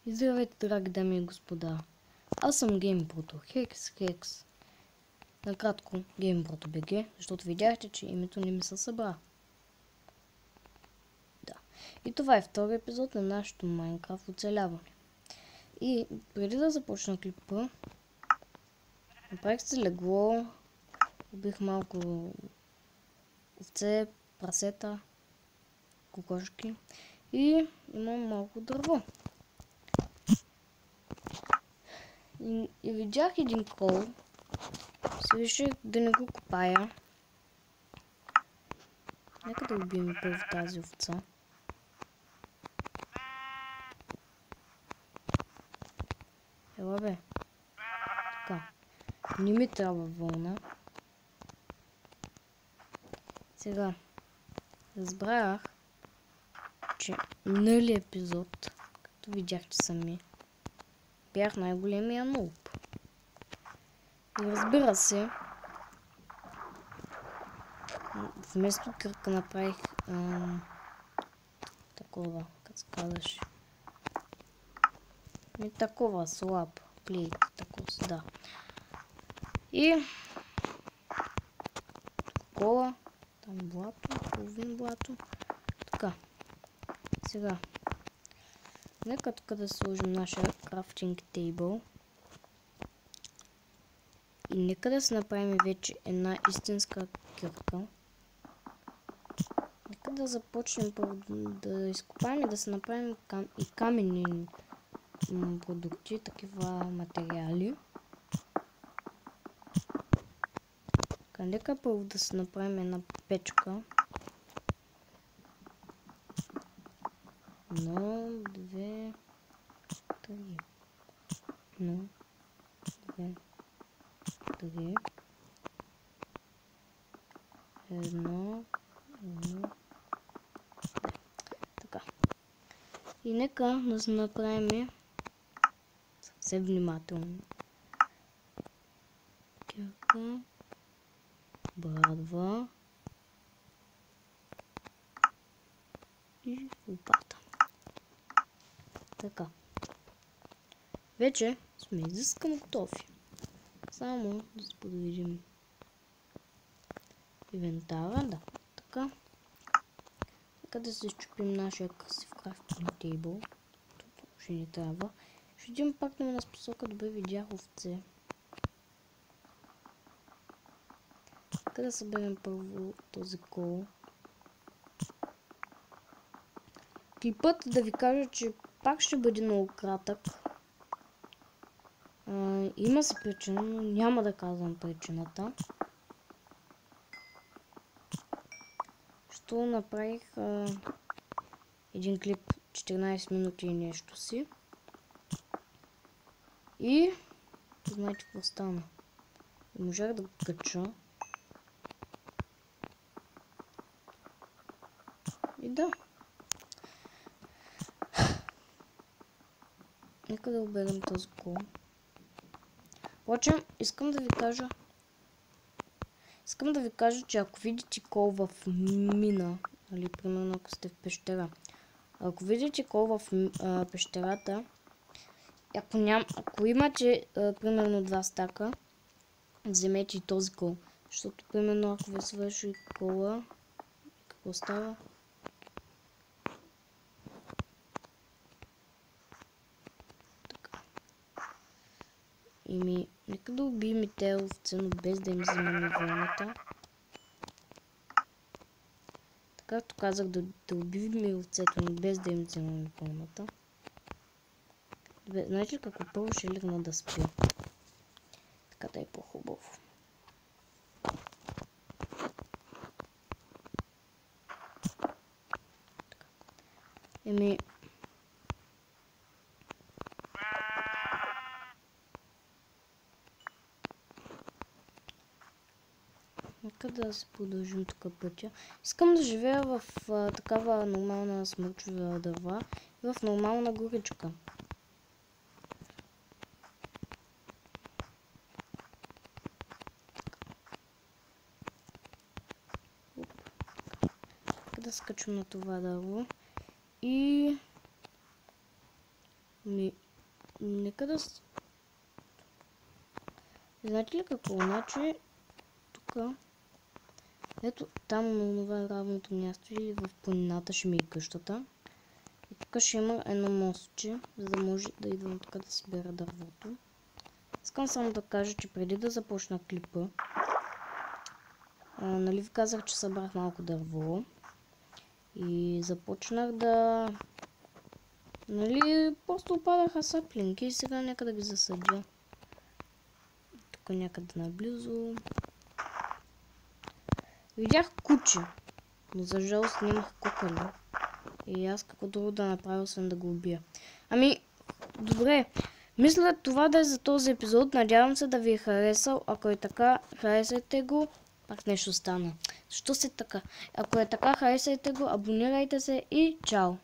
И здравейте, драги дами и господа. Аз съм GameBroto. Хекс. Накратко GameBroto BG, защото видяхте, че името не ми се събра. Да. И това е втори епизод на нашето Майнкрафт оцеляване. И преди да започна клипа, направих се легло, убих малко овце, прасета, кокошки и имам малко дърво. И видях един кол, се реших да не го копая. Нека да убием първо тази овца. Ела бе. Така. Не ми трябва вълна. Сега. Разбрах, че минали епизод, като видяхте сами, бях най-големия нуб. И разбира се, вместо кръка направих такова, как се казваш. Не такова, слаб плейт, такова, да. И кола, там блато, половин блато. Така. Сега. Нека тук да сложим нашия крафтинг тейбъл. И нека да се направим вече една истинска кирка. Нека да започнем да изкопаем и да се направим и каменни продукти, такива материали. Така, нека първо да се направим една печка. 1, 2, 3. 1, 2, 3. 1, 2. Така. И нека да се направим съвсем внимателно. Кирка. Брадва. И лопата. Така. Вече сме изискано готови. Само да се подвижим инвентара. Да. Така. Нека да се изчупим нашия красив крафтинг тейбъл. Тук ще ни трябва. Ще идем пак на посока, добре видях овце. Нека да съберем първо този кол. Клипът, да ви кажа, че пак ще бъде много кратък. Има си причина, но няма да казвам причината. Що направих един клип 14 минути и нещо си. И знаете какво стана. Можах да го кача. И да. Нека да оберем този кол. Впрочем, искам да ви кажа, че ако видите кол в мина, или примерно ако сте в пещера, ако видите кол в пещерата, ако имате примерно 2 стака, вземете и този кол. Защото примерно ако ви свърши кола, какво става? Така. Нека да убием и тези овце, но без да им вземем вълната. Както казах, да убивим и овцето, но без да им вземем вълната. Знаете какво, първо ще легна да спя. Така да е по-хубаво. Нека да се продължим тук пътя. Искам да живея в такава нормална смърчова дърва и в нормална горичка. Нека да скачам на това дърво. И Нека да... Знаете ли какво? Значи, тук... Ето, там на това е равното място или в планината ще ми е къщата. И тук ще има едно мостче, за да може да идвам тук да събера дървото. Искам само да кажа, че преди да започна клипа, нали ви казах, че събрах малко дърво. И започнах да... Нали, просто опадаха саплинки и сега нека да ги засадя. Тук някъде наблизо. Видях куче, но за жалост нямах кукали. И аз какво друго да направя, освен да го убия. Ами, добре. Мисля това да е за този епизод. Надявам се да ви е харесал. Ако е така, харесайте го. Пак нещо стана. Защо се така? Ако е така, харесайте го, абонирайте се и чао!